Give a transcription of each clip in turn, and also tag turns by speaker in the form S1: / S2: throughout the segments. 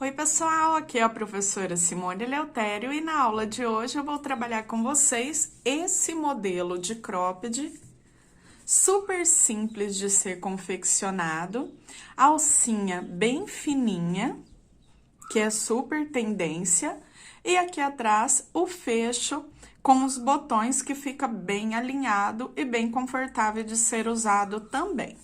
S1: Oi, pessoal, aqui é a professora Simone Eleutério e na aula de hoje eu vou trabalhar com vocês esse modelo de cropped super simples de ser confeccionado, alcinha bem fininha, que é super tendência, e aqui atrás o fecho com os botões que fica bem alinhado e bem confortável de ser usado também.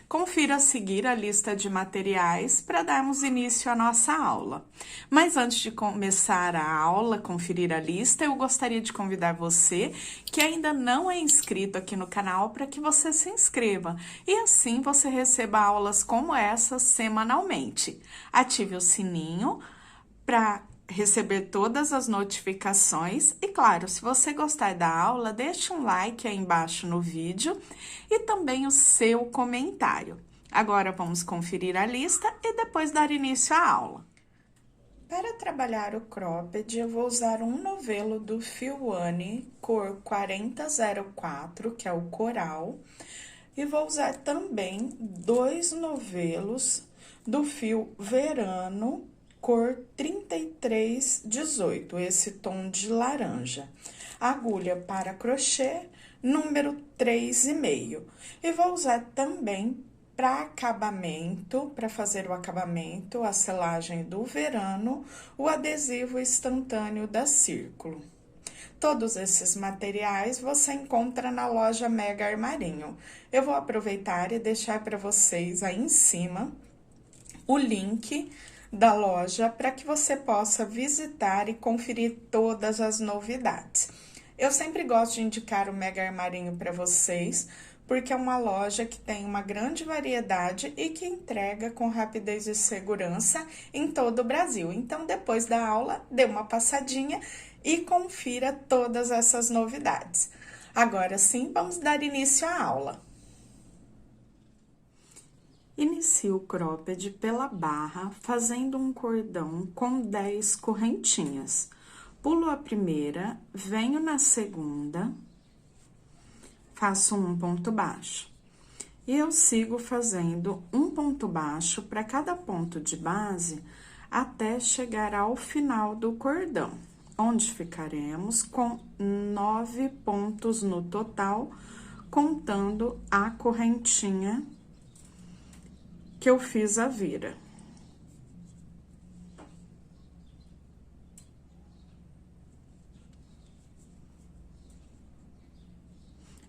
S1: Confira a seguir a lista de materiais para darmos início à nossa aula. Mas antes de começar a aula, conferir a lista, eu gostaria de convidar você que ainda não é inscrito aqui no canal para que você se inscreva e assim você receba aulas como essa semanalmente. Ative o sininho para receber todas as notificações e, claro, se você gostar da aula, deixe um like aí embaixo no vídeo e também o seu comentário. Agora, vamos conferir a lista e depois dar início à aula. Para trabalhar o cropped, eu vou usar um novelo do fio Anne, cor 4004, que é o coral, e vou usar também 2 novelos do fio Verano, cor 3318, esse tom de laranja. Agulha para crochê, número 3,5. E vou usar também para acabamento, para fazer o acabamento, a selagem do Verano, o adesivo instantâneo da Círculo. Todos esses materiais você encontra na loja Mega Armarinho. Eu vou aproveitar e deixar para vocês aí em cima o link da loja para que você possa visitar e conferir todas as novidades. Eu sempre gosto de indicar o Mega Armarinho para vocês, porque é uma loja que tem uma grande variedade e que entrega com rapidez e segurança em todo o Brasil. Então, depois da aula, dê uma passadinha e confira todas essas novidades. Agora sim, vamos dar início à aula. Inicio o cropped pela barra, fazendo um cordão com 10 correntinhas. Pulo a primeira, venho na segunda, faço um ponto baixo. E eu sigo fazendo um ponto baixo para cada ponto de base até chegar ao final do cordão, onde ficaremos com 9 pontos no total, contando a correntinha que eu fiz a vira.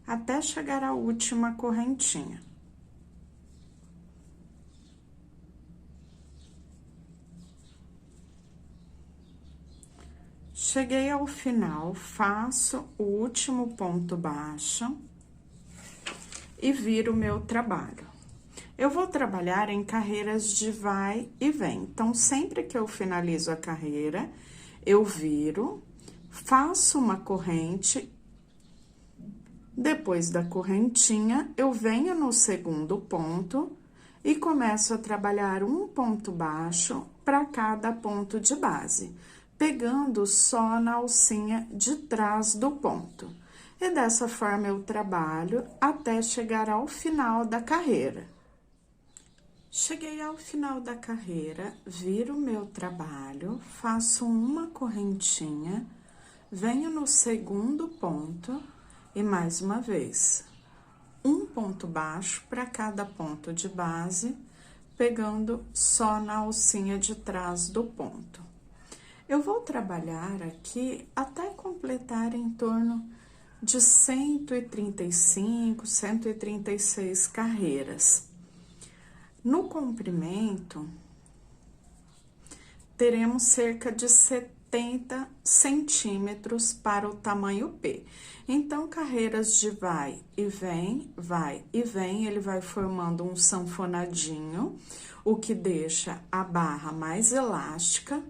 S1: Até chegar à última correntinha. Cheguei ao final, faço o último ponto baixo e viro o meu trabalho. Eu vou trabalhar em carreiras de vai e vem. Então, sempre que eu finalizo a carreira, eu viro, faço uma corrente. Depois da correntinha, eu venho no segundo ponto e começo a trabalhar um ponto baixo para cada ponto de base, pegando só na alcinha de trás do ponto. E dessa forma eu trabalho até chegar ao final da carreira. Cheguei ao final da carreira, viro o meu trabalho, faço uma correntinha, venho no segundo ponto e mais uma vez, um ponto baixo para cada ponto de base, pegando só na alcinha de trás do ponto. Eu vou trabalhar aqui até completar em torno de 135, 136 carreiras. No comprimento, teremos cerca de 70 centímetros para o tamanho P. Então, carreiras de vai e vem, ele vai formando um sanfonadinho, o que deixa a barra mais elástica,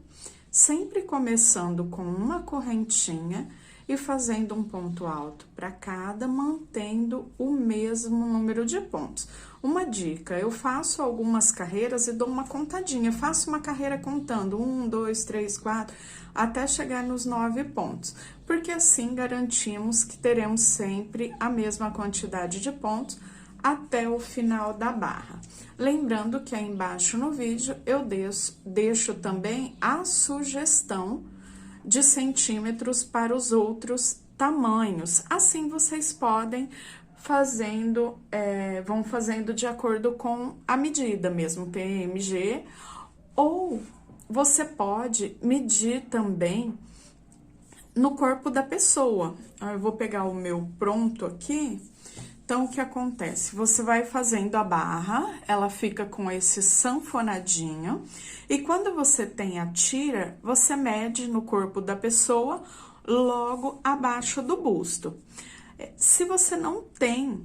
S1: sempre começando com uma correntinha e fazendo um ponto alto para cada, mantendo o mesmo número de pontos. Uma dica, eu faço algumas carreiras e dou uma contadinha, faço uma carreira contando 1, 2, 3, 4, até chegar nos 9 pontos, porque assim garantimos que teremos sempre a mesma quantidade de pontos até o final da barra. Lembrando que aí embaixo no vídeo eu deixo também a sugestão de centímetros para os outros tamanhos. Assim vocês podem vão fazendo de acordo com a medida mesmo, PMG, ou você pode medir também no corpo da pessoa. Eu vou pegar o meu pronto aqui. Então, o que acontece? Você vai fazendo a barra, ela fica com esse sanfonadinho, e quando você tem a tira, você mede no corpo da pessoa, logo abaixo do busto. Se você não tem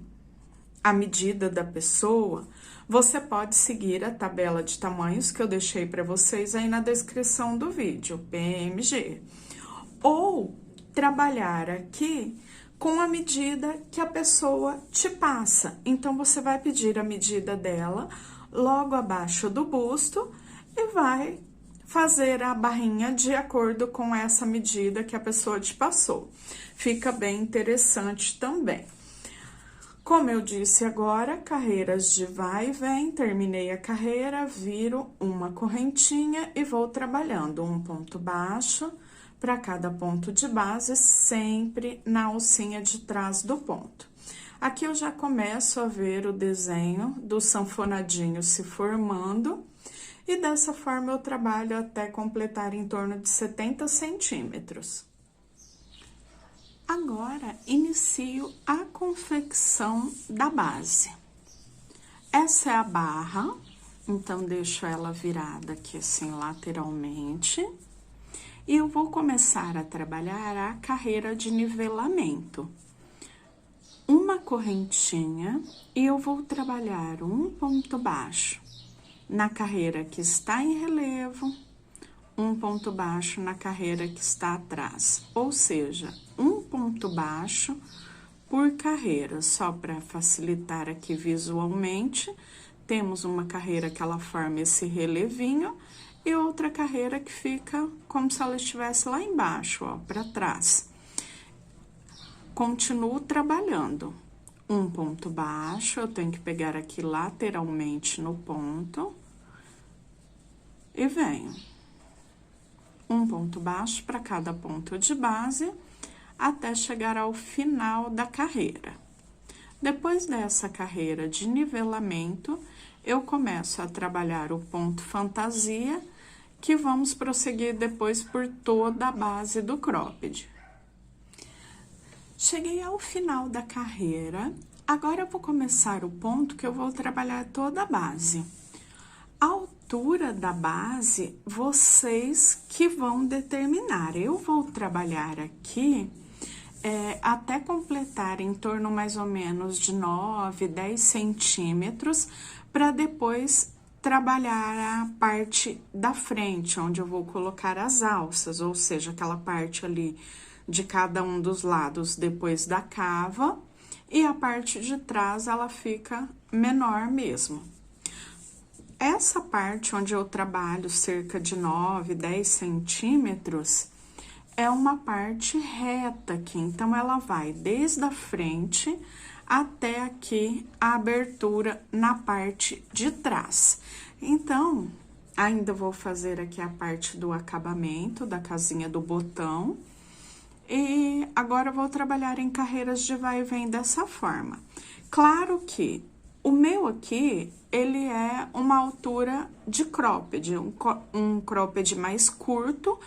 S1: a medida da pessoa, você pode seguir a tabela de tamanhos que eu deixei para vocês aí na descrição do vídeo, PMG. Ou trabalhar aqui com a medida que a pessoa te passa. Então, você vai pedir a medida dela logo abaixo do busto e vai fazer a barrinha de acordo com essa medida que a pessoa te passou. Fica bem interessante também. Como eu disse agora, carreiras de vai e vem, terminei a carreira, viro uma correntinha e vou trabalhando um ponto baixo para cada ponto de base, sempre na alcinha de trás do ponto. Aqui eu já começo a ver o desenho do sanfonadinho se formando, e dessa forma eu trabalho até completar em torno de 70 centímetros. Agora, inicio a confecção da base. Essa é a barra, então deixo ela virada aqui assim lateralmente. E eu vou começar a trabalhar a carreira de nivelamento. Uma correntinha e eu vou trabalhar um ponto baixo na carreira que está em relevo, um ponto baixo na carreira que está atrás. Ou seja, um ponto baixo por carreira, só para facilitar aqui visualmente. Temos uma carreira que ela forma esse relevinho, e outra carreira que fica como se ela estivesse lá embaixo, ó, para trás. Continuo trabalhando. Um ponto baixo, eu tenho que pegar aqui lateralmente no ponto. E venho. Um ponto baixo para cada ponto de base, até chegar ao final da carreira. Depois dessa carreira de nivelamento, eu começo a trabalhar o ponto fantasia, que vamos prosseguir depois por toda a base do cropped. Cheguei ao final da carreira, agora eu vou começar o ponto que eu vou trabalhar toda a base. A altura da base, vocês que vão determinar. Eu vou trabalhar aqui até completar em torno mais ou menos de 9, 10 centímetros, para depois trabalhar a parte da frente, onde eu vou colocar as alças, ou seja, aquela parte ali de cada um dos lados depois da cava, e a parte de trás ela fica menor mesmo. Essa parte onde eu trabalho cerca de 9, 10 centímetros, é uma parte reta aqui, então ela vai desde a frente até aqui a abertura na parte de trás. Então, ainda vou fazer aqui a parte do acabamento da casinha do botão. E agora eu vou trabalhar em carreiras de vai e vem dessa forma. Claro que o meu aqui, ele é uma altura de cropped, um cropped mais curto,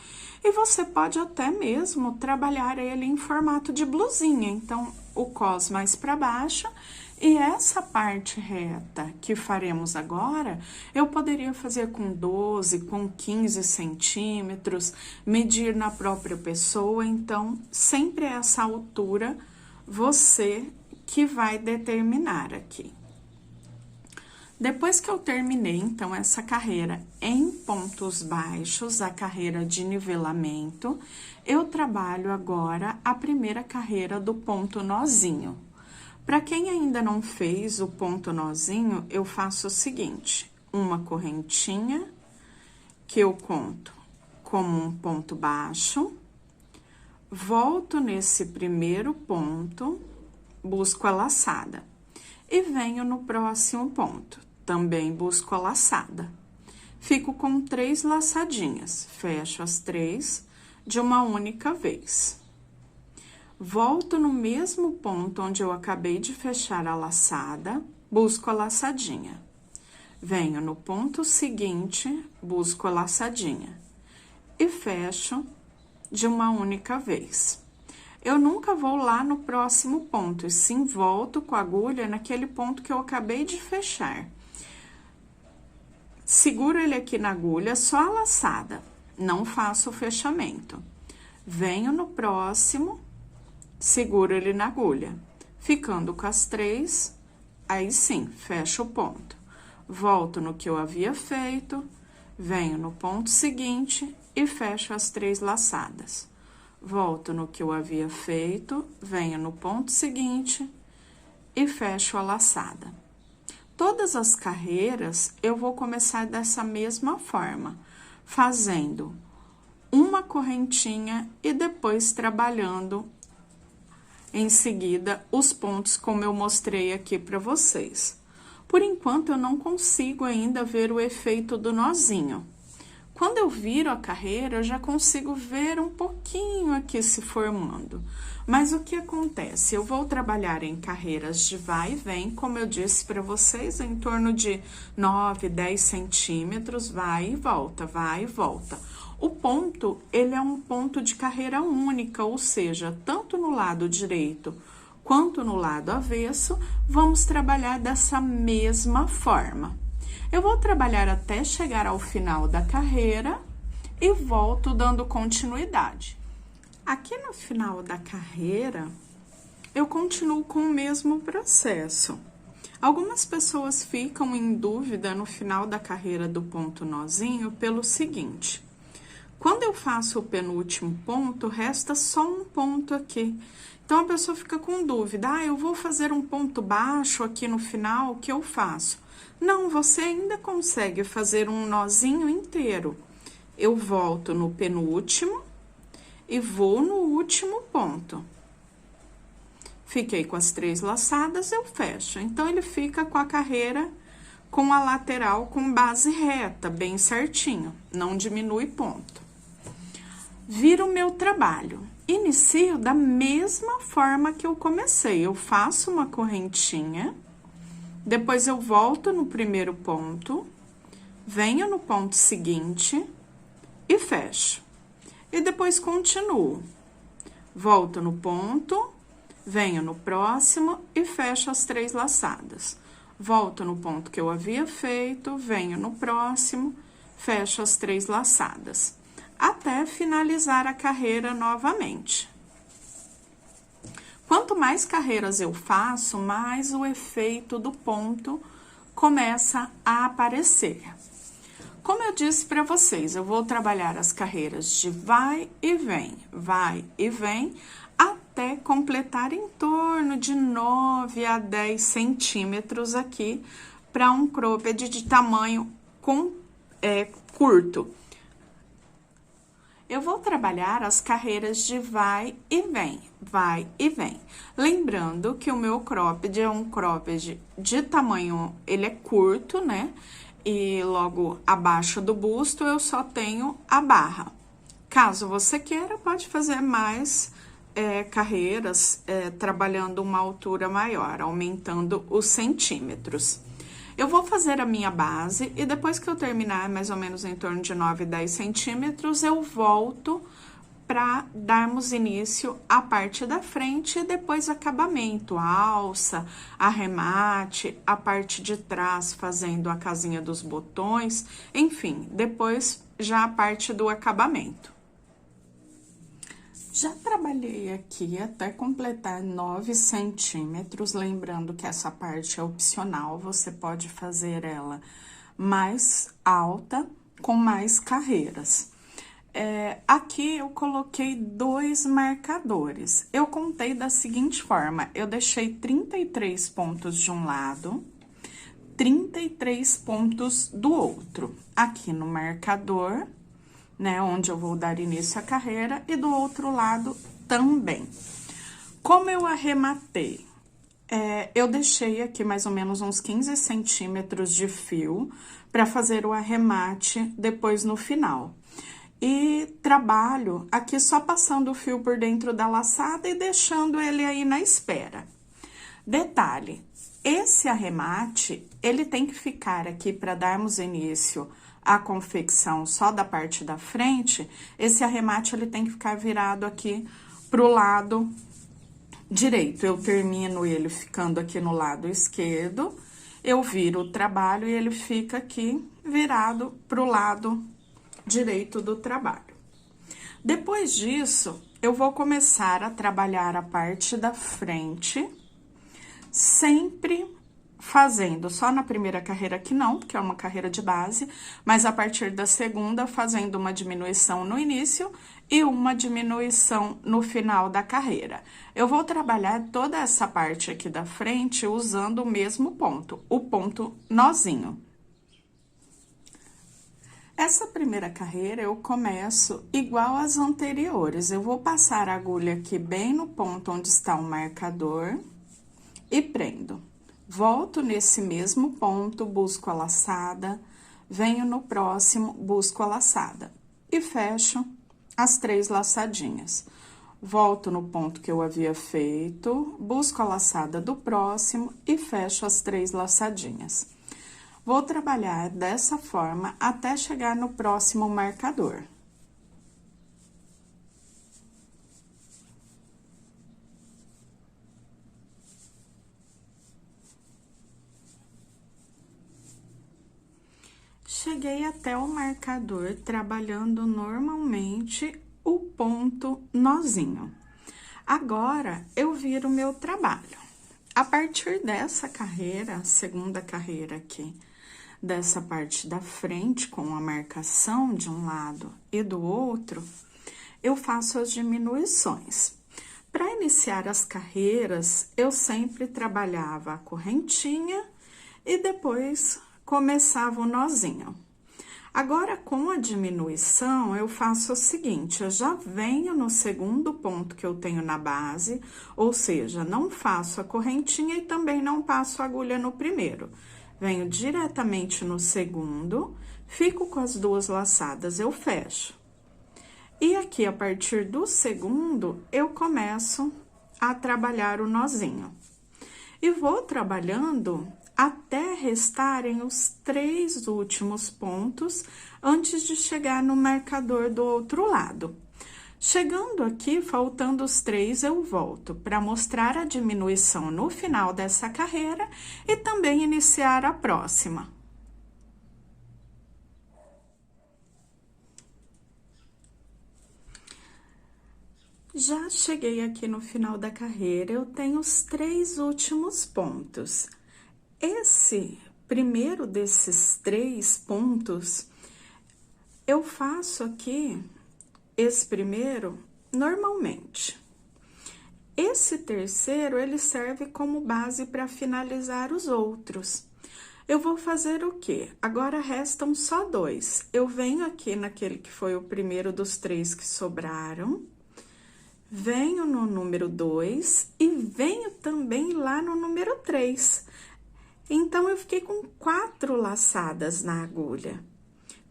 S1: e você pode até mesmo trabalhar ele em formato de blusinha. Então, o cos mais para baixo, e essa parte reta que faremos agora, eu poderia fazer com 12, com 15 centímetros, medir na própria pessoa. Então, sempre essa altura, você que vai determinar aqui. Depois que eu terminei, então, essa carreira em pontos baixos, a carreira de nivelamento, eu trabalho agora a primeira carreira do ponto nozinho. Para quem ainda não fez o ponto nozinho, eu faço o seguinte: uma correntinha, que eu conto como um ponto baixo, volto nesse primeiro ponto, busco a laçada. e venho no próximo ponto. Também busco a laçada. Fico com 3 laçadinhas, fecho as 3 de uma única vez. Volto no mesmo ponto onde eu acabei de fechar a laçada, busco a laçadinha. Venho no ponto seguinte, busco a laçadinha e fecho de uma única vez. Eu nunca vou lá no próximo ponto, e sim volto com a agulha naquele ponto que eu acabei de fechar. Seguro ele aqui na agulha, só a laçada, não faço o fechamento. Venho no próximo, seguro ele na agulha, ficando com as 3, aí sim, fecho o ponto. Volto no que eu havia feito, venho no ponto seguinte e fecho as 3 laçadas. Volto no que eu havia feito, venho no ponto seguinte e fecho a laçada. Todas as carreiras eu vou começar dessa mesma forma, fazendo uma correntinha e depois trabalhando em seguida os pontos como eu mostrei aqui para vocês. Por enquanto eu não consigo ainda ver o efeito do nozinho. Quando eu viro a carreira, eu já consigo ver um pouquinho aqui se formando. Mas o que acontece? Eu vou trabalhar em carreiras de vai e vem, como eu disse para vocês, em torno de 9, 10 centímetros, vai e volta, vai e volta. O ponto, ele é um ponto de carreira única, ou seja, tanto no lado direito quanto no lado avesso, vamos trabalhar dessa mesma forma. Eu vou trabalhar até chegar ao final da carreira e volto dando continuidade. Aqui no final da carreira, eu continuo com o mesmo processo. Algumas pessoas ficam em dúvida no final da carreira do ponto nozinho pelo seguinte: quando eu faço o penúltimo ponto, resta só um ponto aqui. Então, a pessoa fica com dúvida, eu vou fazer um ponto baixo aqui no final, o que eu faço? Não, você ainda consegue fazer um nozinho inteiro. Eu volto no penúltimo e vou no último ponto. Fiquei com as 3 laçadas, eu fecho. Então, ele fica com a carreira com a lateral com base reta, bem certinho, não diminui ponto. Viro o meu trabalho. Inicio da mesma forma que eu comecei. Eu faço uma correntinha, depois eu volto no primeiro ponto, venho no ponto seguinte e fecho. E depois continuo. Volto no ponto, venho no próximo e fecho as 3 laçadas. Volto no ponto que eu havia feito, venho no próximo, fecho as 3 laçadas, até finalizar a carreira novamente. Quanto mais carreiras eu faço, mais o efeito do ponto começa a aparecer. Como eu disse para vocês, eu vou trabalhar as carreiras de vai e vem, até completar em torno de 9 a 10 centímetros aqui para um cropped de tamanho curto. Eu vou trabalhar as carreiras de vai e vem. Lembrando que o meu cropped é um cropped de tamanho, ele é curto, né? E logo abaixo do busto eu só tenho a barra. Caso você queira, pode fazer mais carreiras trabalhando uma altura maior, aumentando os centímetros. Eu vou fazer a minha base e depois que eu terminar mais ou menos em torno de 9, 10 centímetros, eu volto para darmos início à parte da frente e depois acabamento, a alça, arremate, a parte de trás fazendo a casinha dos botões, enfim, depois já a parte do acabamento. Já trabalhei aqui até completar 9 centímetros, lembrando que essa parte é opcional, você pode fazer ela mais alta, com mais carreiras. Aqui eu coloquei 2 marcadores. Eu contei da seguinte forma, eu deixei 33 pontos de um lado, 33 pontos do outro. Aqui no marcador, né, onde eu vou dar início à carreira, e do outro lado também. Como eu arrematei eu deixei aqui mais ou menos uns 15 centímetros de fio para fazer o arremate depois no final. E trabalho aqui só passando o fio por dentro da laçada e deixando ele aí na espera. Detalhe, esse arremate, ele tem que ficar aqui para darmos início à confecção só da parte da frente, esse arremate ele tem que ficar virado aqui pro lado direito. Eu termino ele ficando aqui no lado esquerdo, eu viro o trabalho e ele fica aqui virado pro lado direito do trabalho. Depois disso, eu vou começar a trabalhar a parte da frente, sempre fazendo só na primeira carreira que não, porque é uma carreira de base, mas a partir da segunda fazendo uma diminuição no início e uma diminuição no final da carreira. Eu vou trabalhar toda essa parte aqui da frente usando o mesmo ponto, o ponto nozinho. Essa primeira carreira eu começo igual às anteriores. Eu vou passar a agulha aqui bem no ponto onde está o marcador e prendo. Volto nesse mesmo ponto, busco a laçada, venho no próximo, busco a laçada e fecho as 3 laçadinhas. Volto no ponto que eu havia feito, busco a laçada do próximo e fecho as 3 laçadinhas. Vou trabalhar dessa forma até chegar no próximo marcador. Cheguei até o marcador trabalhando normalmente o ponto nozinho. Agora, eu viro o meu trabalho. A partir dessa carreira, a segunda carreira aqui, dessa parte da frente, com a marcação de um lado e do outro, eu faço as diminuições. Para iniciar as carreiras, eu sempre trabalhava a correntinha e depois começava o nozinho. Agora, com a diminuição, eu faço o seguinte, eu já venho no segundo ponto que eu tenho na base, ou seja, não faço a correntinha e também não passo a agulha no primeiro. Venho diretamente no segundo, fico com as 2 laçadas, eu fecho. E aqui, a partir do segundo, eu começo a trabalhar o nozinho. E vou trabalhando até restarem os 3 últimos pontos antes de chegar no marcador do outro lado. Chegando aqui, faltando os 3, eu volto para mostrar a diminuição no final dessa carreira e também iniciar a próxima. Já cheguei aqui no final da carreira, eu tenho os 3 últimos pontos. Esse primeiro desses 3 pontos, eu faço aqui esse primeiro normalmente. Esse terceiro, ele serve como base para finalizar os outros. Eu vou fazer o quê? Agora restam só 2. Eu venho aqui naquele que foi o primeiro dos 3 que sobraram, venho no número 2 e venho também lá no número 3. Então, eu fiquei com 4 laçadas na agulha.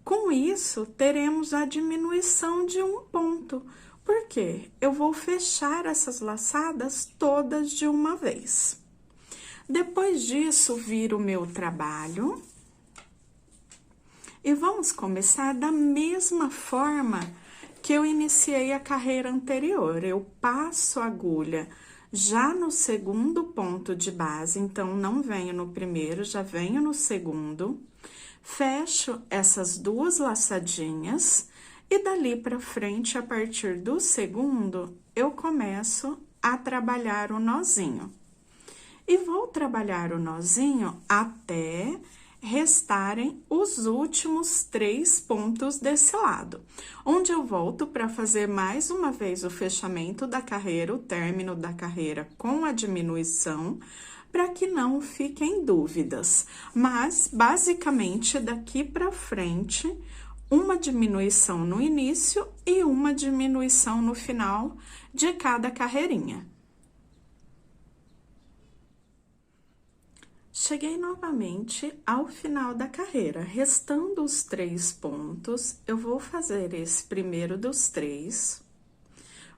S1: Com isso, teremos a diminuição de um ponto. Por quê? Eu vou fechar essas laçadas todas de uma vez. Depois disso, viro o meu trabalho. E vamos começar da mesma forma que eu iniciei a carreira anterior. Eu passo a agulha já no segundo ponto de base, então, não venho no primeiro, já venho no segundo, fecho essas 2 laçadinhas e dali pra frente, a partir do segundo, eu começo a trabalhar o nozinho. E vou trabalhar o nozinho até restarem os últimos 3 pontos desse lado, onde eu volto para fazer mais uma vez o fechamento da carreira, o término da carreira com a diminuição, para que não fiquem dúvidas. Mas, basicamente, daqui para frente, uma diminuição no início e uma diminuição no final de cada carreirinha. Cheguei novamente ao final da carreira, restando os 3 pontos, eu vou fazer esse primeiro dos 3,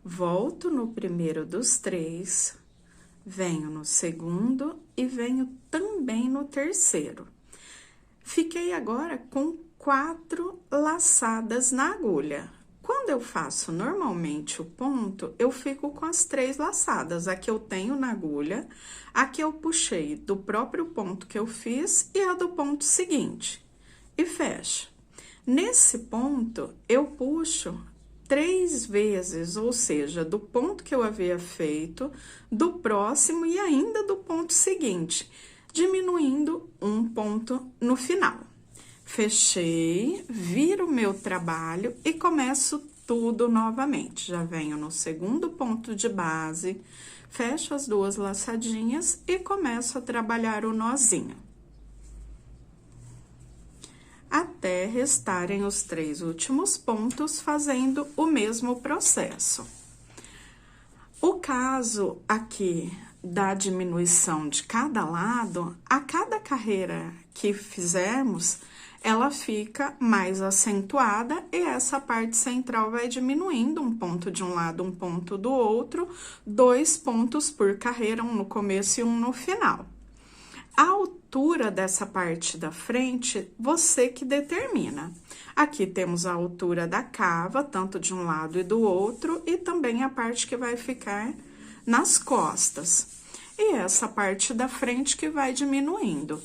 S1: volto no primeiro dos 3, venho no segundo e venho também no terceiro. Fiquei agora com 4 laçadas na agulha. Quando eu faço normalmente o ponto, eu fico com as 3 laçadas. A que eu tenho na agulha, a que eu puxei do próprio ponto que eu fiz e a do ponto seguinte. E fecho. Nesse ponto, eu puxo 3 vezes, ou seja, do ponto que eu havia feito, do próximo e ainda do ponto seguinte, diminuindo um ponto no final. Fechei, viro o meu trabalho e começo tudo novamente. Já venho no segundo ponto de base, fecho as 2 laçadinhas e começo a trabalhar o nozinho. Até restarem os 3 últimos pontos, fazendo o mesmo processo. O caso aqui da diminuição de cada lado, a cada carreira que fizermos, ela fica mais acentuada e essa parte central vai diminuindo, um ponto de um lado, um ponto do outro, 2 pontos por carreira, um no começo e um no final. A altura dessa parte da frente, você que determina. Aqui temos a altura da cava, tanto de um lado e do outro, e também a parte que vai ficar nas costas. E essa parte da frente que vai diminuindo.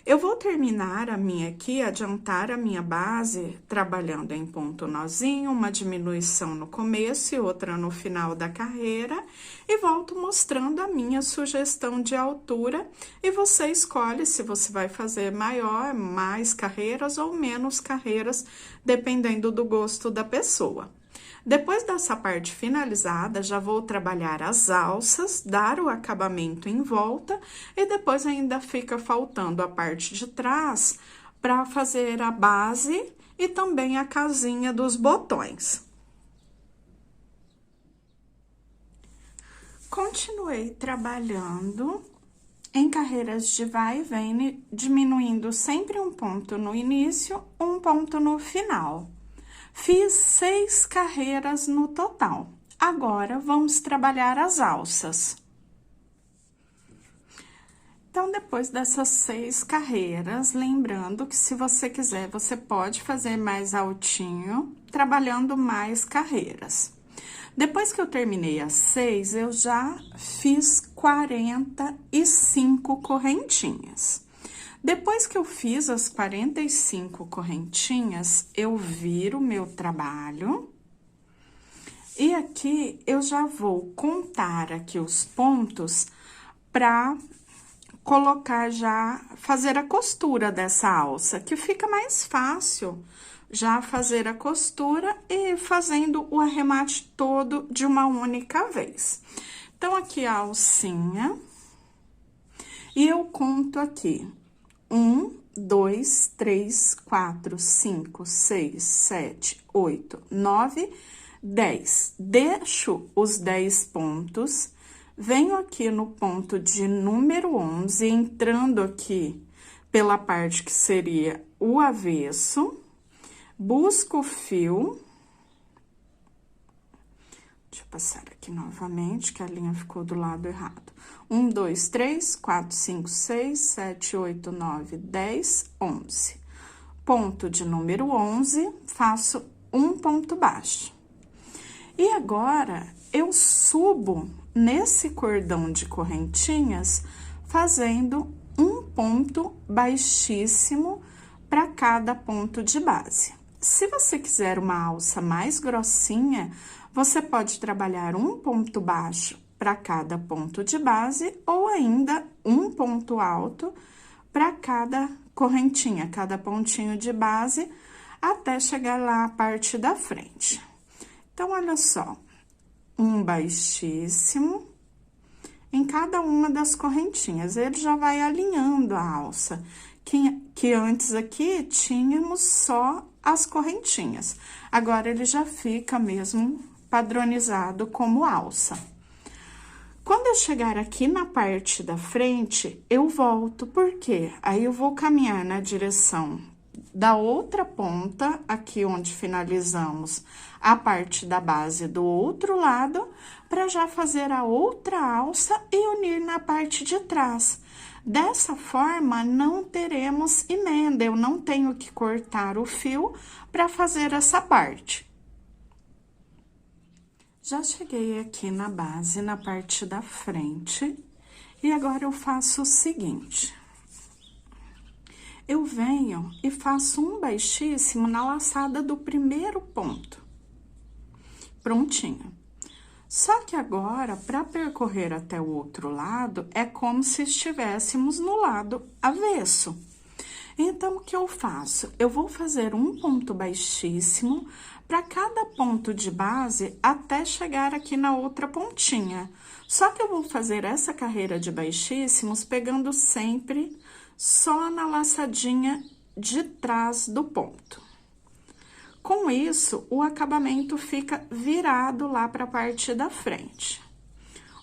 S1: Eu vou terminar a minha aqui, adiantar a minha base, trabalhando em ponto nozinho, uma diminuição no começo e outra no final da carreira, e volto mostrando a minha sugestão de altura, e você escolhe se você vai fazer maior, mais carreiras ou menos carreiras, dependendo do gosto da pessoa. Depois dessa parte finalizada, já vou trabalhar as alças, dar o acabamento em volta e depois ainda fica faltando a parte de trás para fazer a base e também a casinha dos botões. Continuei trabalhando em carreiras de vai e vem, diminuindo sempre um ponto no início, um ponto no final. Fiz 6 carreiras no total. Agora, vamos trabalhar as alças. Então, depois dessas 6 carreiras, lembrando que se você quiser, você pode fazer mais altinho, trabalhando mais carreiras. Depois que eu terminei as 6, eu já fiz 45 correntinhas. Depois que eu fiz as 45 correntinhas, eu viro o meu trabalho. E aqui, eu já vou contar aqui os pontos para colocar já, fazer a costura dessa alça, que fica mais fácil já fazer a costura e fazendo o arremate todo de uma única vez. Então, aqui a alcinha, e eu conto aqui. 1, 2, 3, 4, 5, 6, 7, 8, 9, 10. Deixo os 10 pontos, venho aqui no ponto de número 11, entrando aqui pela parte que seria o avesso, busco o fio. Deixa eu passar aqui novamente, que a linha ficou do lado errado. 1, 2, 3, 4, 5, 6, 7, 8, 9, 10, 11. Ponto de número 11, faço um ponto baixo. E agora, eu subo nesse cordão de correntinhas, fazendo um ponto baixíssimo para cada ponto de base. Se você quiser uma alça mais grossinha, você pode trabalhar um ponto baixo para cada ponto de base ou ainda um ponto alto para cada correntinha, cada pontinho de base, até chegar lá a parte da frente. Então, olha só, um baixíssimo em cada uma das correntinhas. Ele já vai alinhando a alça, que antes aqui tínhamos só as correntinhas. Agora, ele já fica mesmo padronizado como alça. Quando eu chegar aqui na parte da frente, eu volto, porque aí eu vou caminhar na direção da outra ponta, aqui onde finalizamos a parte da base do outro lado, para já fazer a outra alça e unir na parte de trás. Dessa forma, não teremos emenda, eu não tenho que cortar o fio para fazer essa parte. Já cheguei aqui na base, na parte da frente, e agora eu faço o seguinte. Eu venho e faço um baixíssimo na laçada do primeiro ponto. Prontinho. Só que agora, para percorrer até o outro lado, é como se estivéssemos no lado avesso. Então, o que eu faço? Eu vou fazer um ponto baixíssimo para cada ponto de base até chegar aqui na outra pontinha. Só que eu vou fazer essa carreira de baixíssimos pegando sempre só na laçadinha de trás do ponto. Com isso, o acabamento fica virado lá para a parte da frente.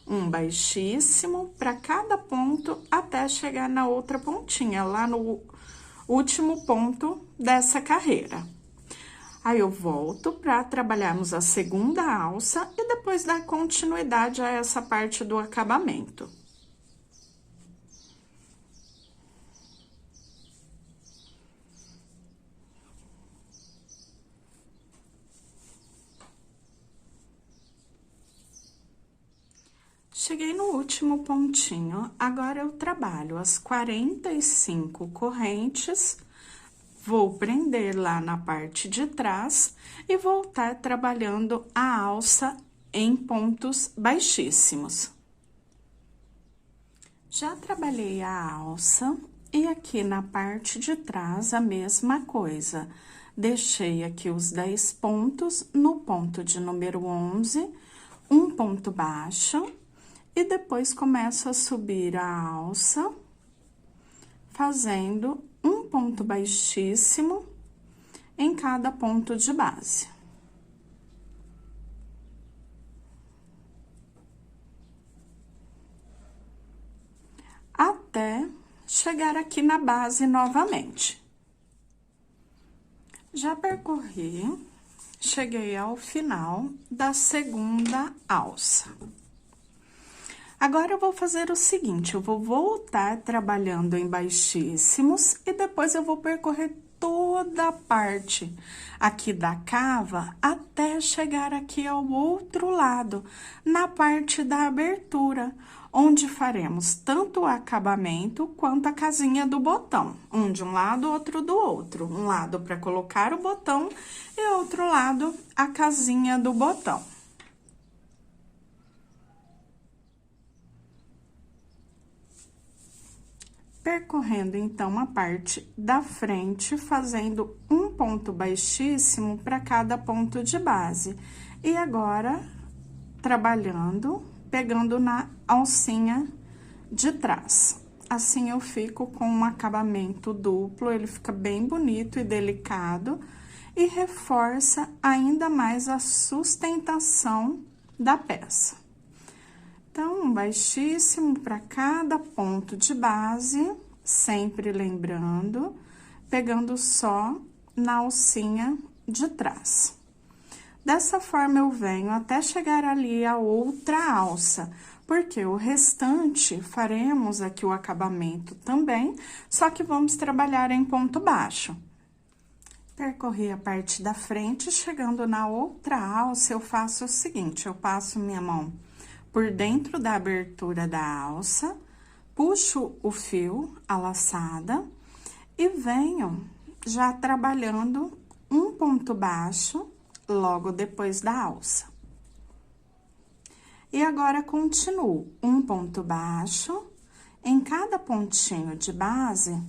S1: Um baixíssimo para cada ponto até chegar na outra pontinha, lá no último ponto dessa carreira. Aí, eu volto para trabalharmos a segunda alça e depois dar continuidade a essa parte do acabamento. Cheguei no último pontinho, agora eu trabalho as 45 correntes, vou prender lá na parte de trás e voltar trabalhando a alça em pontos baixíssimos. Já trabalhei a alça e aqui na parte de trás a mesma coisa. Deixei aqui os 10 pontos, no ponto de número 11, um ponto baixo. E depois começo a subir a alça, fazendo um ponto baixíssimo em cada ponto de base. Até chegar aqui na base novamente. Já percorri, cheguei ao final da segunda alça. Agora, eu vou fazer o seguinte, eu vou voltar trabalhando em baixíssimos e depois eu vou percorrer toda a parte aqui da cava até chegar aqui ao outro lado, na parte da abertura, onde faremos tanto o acabamento quanto a casinha do botão. Um de um lado, outro do outro. Um lado para colocar o botão e outro lado a casinha do botão. Percorrendo, então, a parte da frente, fazendo um ponto baixíssimo para cada ponto de base. E agora, trabalhando, pegando na alcinha de trás. Assim, eu fico com um acabamento duplo, ele fica bem bonito e delicado, e reforça ainda mais a sustentação da peça. Então, um baixíssimo para cada ponto de base, sempre lembrando, pegando só na alcinha de trás. Dessa forma, eu venho até chegar ali a outra alça, porque o restante faremos aqui o acabamento também, só que vamos trabalhar em ponto baixo. Percorri a parte da frente, chegando na outra alça, eu faço o seguinte, eu passo minha mão por dentro da abertura da alça, puxo o fio, a laçada, e venho já trabalhando um ponto baixo logo depois da alça. E agora, continuo um ponto baixo em cada pontinho de base,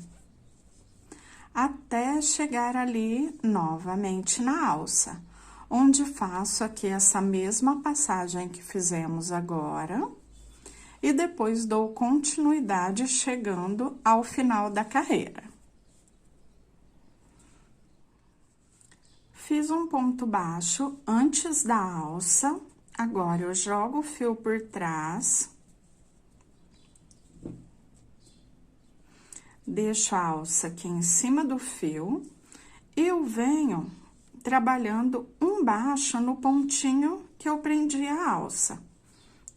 S1: até chegar ali novamente na alça. Onde faço aqui essa mesma passagem que fizemos agora, e depois dou continuidade chegando ao final da carreira. Fiz um ponto baixo antes da alça, agora eu jogo o fio por trás, Deixo a alça aqui em cima do fio, e eu venho trabalhando um baixo no pontinho que eu prendi a alça.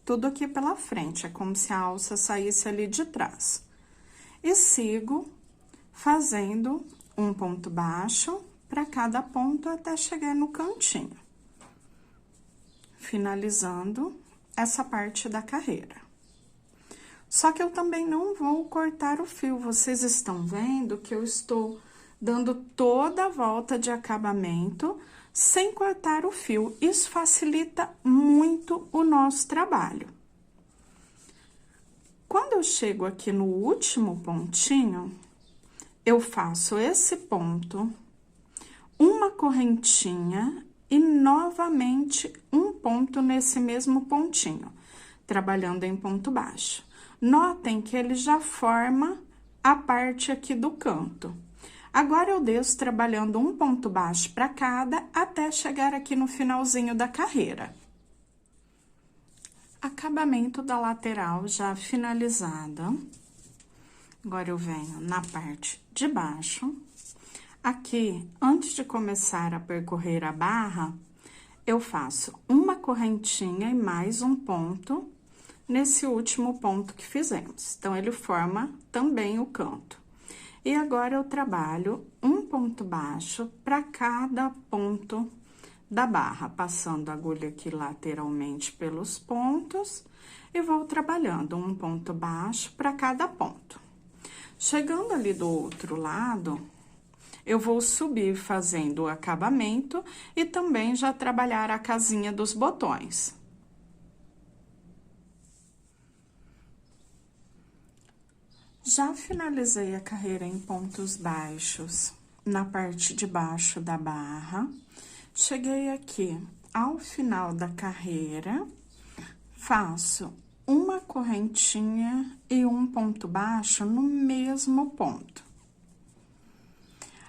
S1: Tudo aqui pela frente, é como se a alça saísse ali de trás. E sigo fazendo um ponto baixo para cada ponto até chegar no cantinho. Finalizando essa parte da carreira. Só que eu também não vou cortar o fio. Vocês estão vendo que eu estou dando toda a volta de acabamento sem cortar o fio. Isso facilita muito o nosso trabalho. Quando eu chego aqui no último pontinho, eu faço esse ponto, uma correntinha e novamente um ponto nesse mesmo pontinho, trabalhando em ponto baixo. Notem que ele já forma a parte aqui do canto. Agora, eu desço trabalhando um ponto baixo para cada, até chegar aqui no finalzinho da carreira. Acabamento da lateral já finalizada. Agora, eu venho na parte de baixo. Aqui, antes de começar a percorrer a barra, eu faço uma correntinha e mais um ponto nesse último ponto que fizemos. Então, ele forma também o canto. E agora, eu trabalho um ponto baixo para cada ponto da barra, passando a agulha aqui lateralmente pelos pontos e vou trabalhando um ponto baixo para cada ponto. Chegando ali do outro lado, eu vou subir fazendo o acabamento e também já trabalhar a casinha dos botões. Já finalizei a carreira em pontos baixos na parte de baixo da barra. Cheguei aqui ao final da carreira, faço uma correntinha e um ponto baixo no mesmo ponto.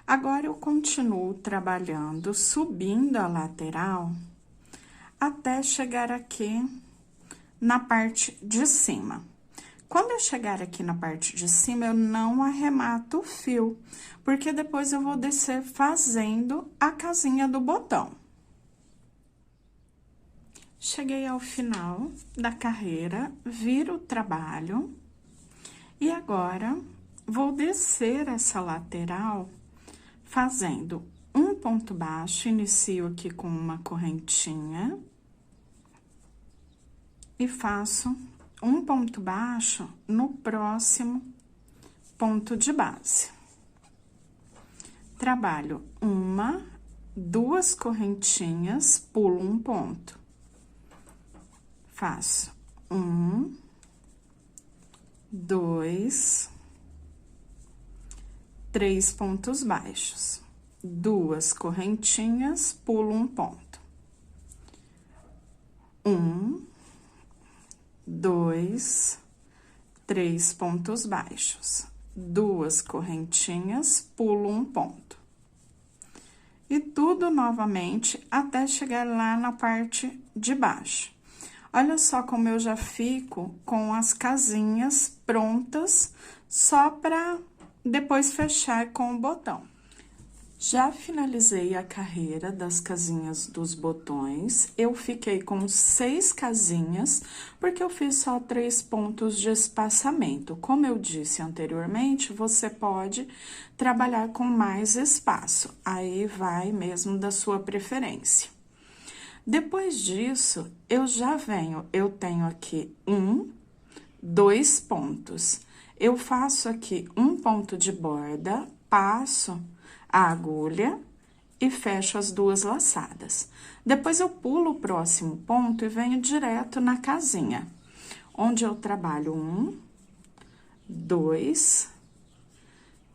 S1: Agora, eu continuo trabalhando, subindo a lateral, até chegar aqui na parte de cima. Quando eu chegar aqui na parte de cima, eu não arremato o fio, porque depois eu vou descer fazendo a casinha do botão. Cheguei ao final da carreira, viro o trabalho, e agora, vou descer essa lateral fazendo um ponto baixo, inicio aqui com uma correntinha, e faço um ponto baixo no próximo ponto de base. Trabalho uma, duas correntinhas, pulo um ponto. Faço um, dois, três pontos baixos. Duas correntinhas, pulo um ponto. Um, dois, três pontos baixos, duas correntinhas, pulo um ponto. E tudo novamente até chegar lá na parte de baixo. Olha só como eu já fico com as casinhas prontas, só para depois fechar com o botão. Já finalizei a carreira das casinhas dos botões, eu fiquei com 6 casinhas, porque eu fiz só 3 pontos de espaçamento. Como eu disse anteriormente, você pode trabalhar com mais espaço, aí vai mesmo da sua preferência. Depois disso, eu tenho aqui 2 pontos. Eu faço aqui um ponto de borda, passo a agulha e fecho as 2 laçadas. Depois, eu pulo o próximo ponto e venho direto na casinha, onde eu trabalho 1, 2,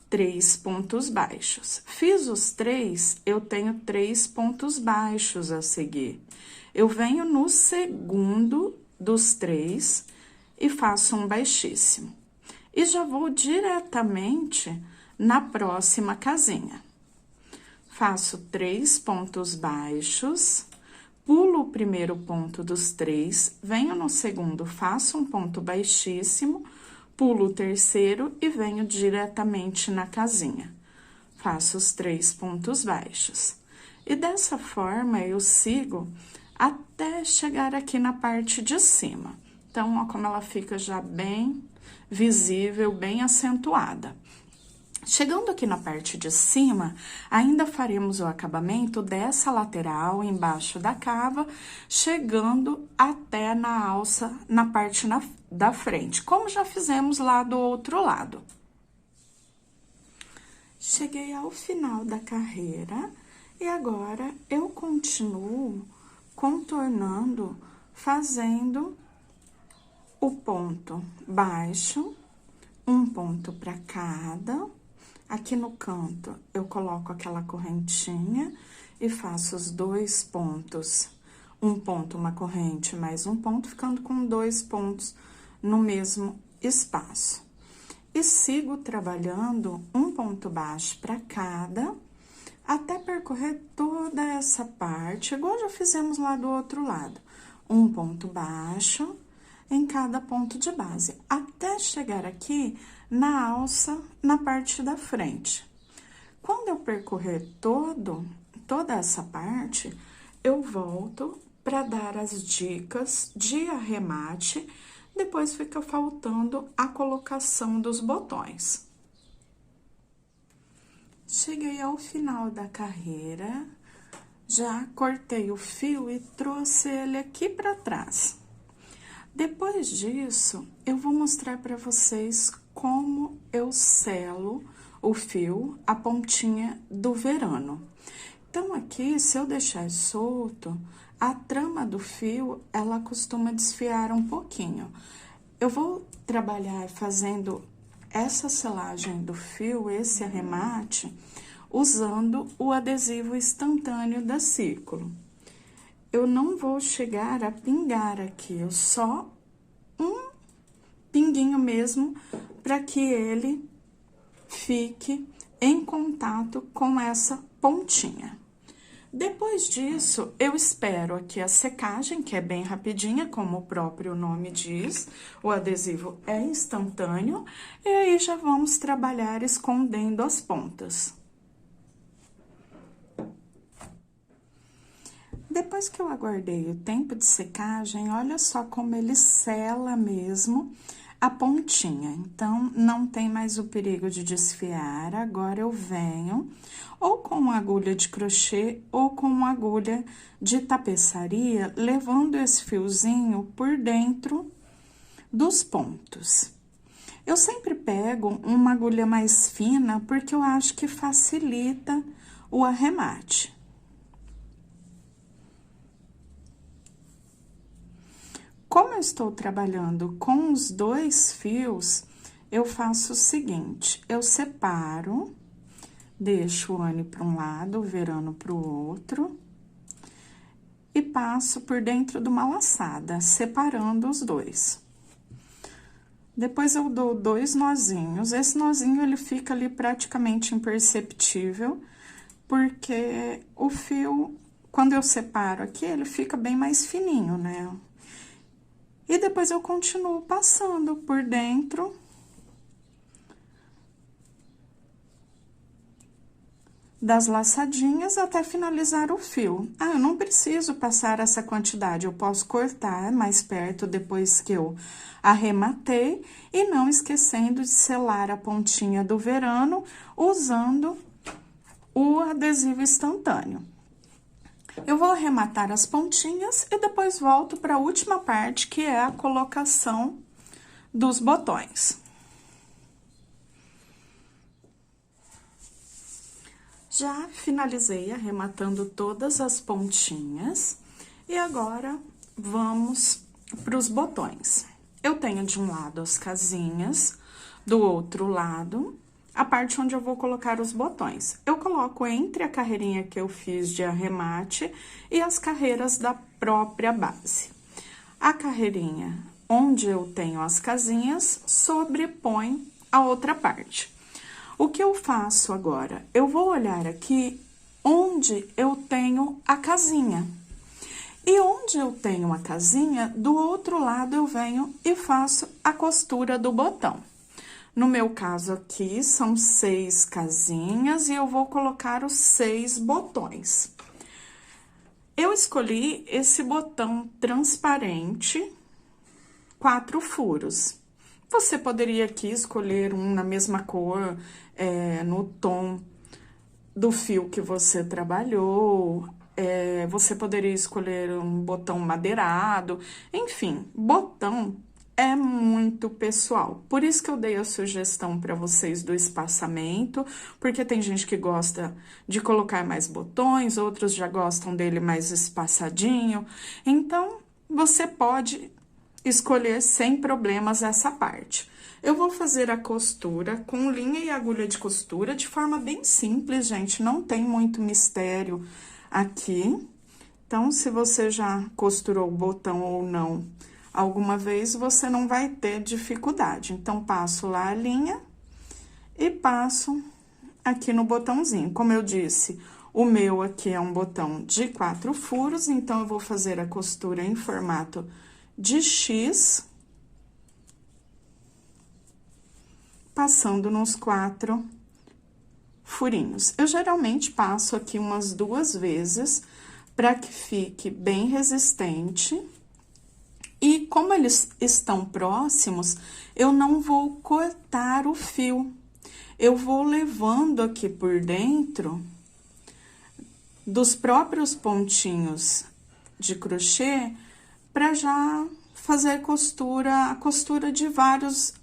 S1: 3 pontos baixos. Fiz os 3, eu tenho 3 pontos baixos a seguir. Eu venho no segundo dos 3 e faço um baixíssimo. E já vou diretamente na próxima casinha. Faço 3 pontos baixos, pulo o primeiro ponto dos 3, venho no segundo, faço um ponto baixíssimo, pulo o terceiro e venho diretamente na casinha. Faço os 3 pontos baixos. E dessa forma, eu sigo até chegar aqui na parte de cima. Então, ó, como ela fica já bem visível, bem acentuada. Chegando aqui na parte de cima, ainda faremos o acabamento dessa lateral embaixo da cava, chegando até na alça, na parte da frente, como já fizemos lá do outro lado. Cheguei ao final da carreira e agora eu continuo contornando, fazendo o ponto baixo, um ponto para cada. Aqui no canto, eu coloco aquela correntinha e faço os 2 pontos. Um ponto, uma corrente, mais um ponto, ficando com 2 pontos no mesmo espaço. E sigo trabalhando um ponto baixo para cada, até percorrer toda essa parte, igual já fizemos lá do outro lado. Um ponto baixo em cada ponto de base, até chegar aqui na alça, na parte da frente. Quando eu percorrer toda essa parte, eu volto para dar as dicas de arremate, depois fica faltando a colocação dos botões. Cheguei ao final da carreira, já cortei o fio e trouxe ele aqui para trás. Depois disso, eu vou mostrar para vocês como eu selo o fio, a pontinha do verano. Então, aqui, se eu deixar solto, a trama do fio, ela costuma desfiar um pouquinho. Eu vou trabalhar fazendo essa selagem do fio, esse arremate, usando o adesivo instantâneo da Círculo. Eu não vou chegar a pingar aqui, eu só um pinguinho mesmo, para que ele fique em contato com essa pontinha. Depois disso, eu espero aqui a secagem, que é bem rapidinha, como o próprio nome diz, o adesivo é instantâneo, e aí já vamos trabalhar escondendo as pontas. Depois que eu aguardei o tempo de secagem, olha só como ele sela mesmo a pontinha. Então, não tem mais o perigo de desfiar. Agora, eu venho ou com uma agulha de crochê ou com uma agulha de tapeçaria, levando esse fiozinho por dentro dos pontos. Eu sempre pego uma agulha mais fina, porque eu acho que facilita o arremate. Como eu estou trabalhando com os 2 fios, eu faço o seguinte, eu separo, deixo o Anne para um lado, o verano para o outro, e passo por dentro de uma laçada, separando os 2. Depois, eu dou 2 nozinhos, esse nozinho, ele fica ali praticamente imperceptível, porque o fio, quando eu separo aqui, ele fica bem mais fininho, né? E depois eu continuo passando por dentro das laçadinhas até finalizar o fio. Ah, eu não preciso passar essa quantidade, eu posso cortar mais perto depois que eu arrematei, e não esquecendo de selar a pontinha do verano usando o adesivo instantâneo. Eu vou arrematar as pontinhas e depois volto para a última parte, que é a colocação dos botões. Já finalizei arrematando todas as pontinhas e agora vamos para os botões. Eu tenho de um lado as casinhas, do outro lado a parte onde eu vou colocar os botões. Eu coloco entre a carreirinha que eu fiz de arremate e as carreiras da própria base. A carreirinha onde eu tenho as casinhas sobrepõe a outra parte. O que eu faço agora? Eu vou olhar aqui onde eu tenho a casinha. E onde eu tenho a casinha, do outro lado eu venho e faço a costura do botão. No meu caso aqui, são 6 casinhas e eu vou colocar os 6 botões. Eu escolhi esse botão transparente, 4 furos. Você poderia aqui escolher um na mesma cor, no tom do fio que você trabalhou. Você poderia escolher um botão madeirado. Enfim, botão é muito pessoal. Por isso que eu dei a sugestão para vocês do espaçamento, porque tem gente que gosta de colocar mais botões, outros já gostam dele mais espaçadinho. Então, você pode escolher sem problemas essa parte. Eu vou fazer a costura com linha e agulha de costura de forma bem simples, gente, não tem muito mistério aqui. Então, se você já costurou o botão ou não alguma vez, você não vai ter dificuldade. Então, passo lá a linha e passo aqui no botãozinho. Como eu disse, o meu aqui é um botão de 4 furos, então, eu vou fazer a costura em formato de X, passando nos 4 furinhos. Eu geralmente passo aqui umas 2 vezes para que fique bem resistente. E como eles estão próximos, eu não vou cortar o fio. Eu vou levando aqui por dentro dos próprios pontinhos de crochê para já fazer a costura de vários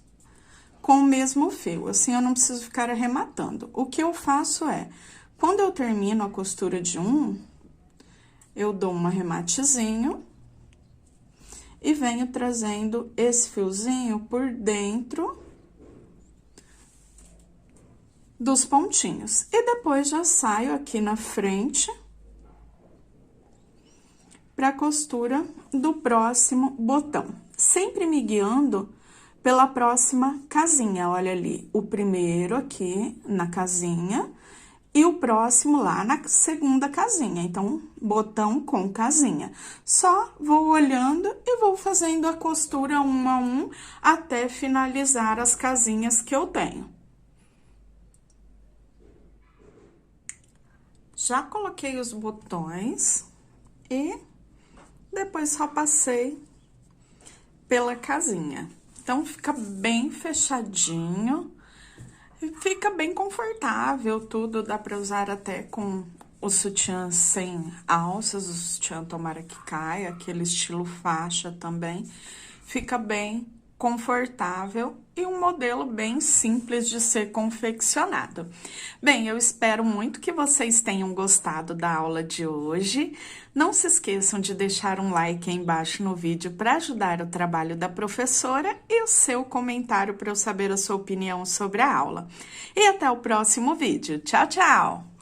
S1: com o mesmo fio. Assim, eu não preciso ficar arrematando. O que eu faço é, quando eu termino a costura de um, eu dou um arrematezinho e venho trazendo esse fiozinho por dentro dos pontinhos. E depois já saio aqui na frente para a costura do próximo botão. Sempre me guiando pela próxima casinha. Olha ali, o primeiro aqui na casinha e o próximo lá na segunda casinha. Então, botão com casinha. Só vou olhando e vou fazendo a costura um a um até finalizar as casinhas que eu tenho. Já coloquei os botões e depois só passei pela casinha. Então, fica bem fechadinho. Fica bem confortável, tudo, dá pra usar até com o sutiã sem alças, o sutiã tomara que caia, aquele estilo faixa também. Fica bem confortável e um modelo bem simples de ser confeccionado. Bem, eu espero muito que vocês tenham gostado da aula de hoje. Não se esqueçam de deixar um like aí embaixo no vídeo para ajudar o trabalho da professora e o seu comentário para eu saber a sua opinião sobre a aula. E até o próximo vídeo. Tchau, tchau!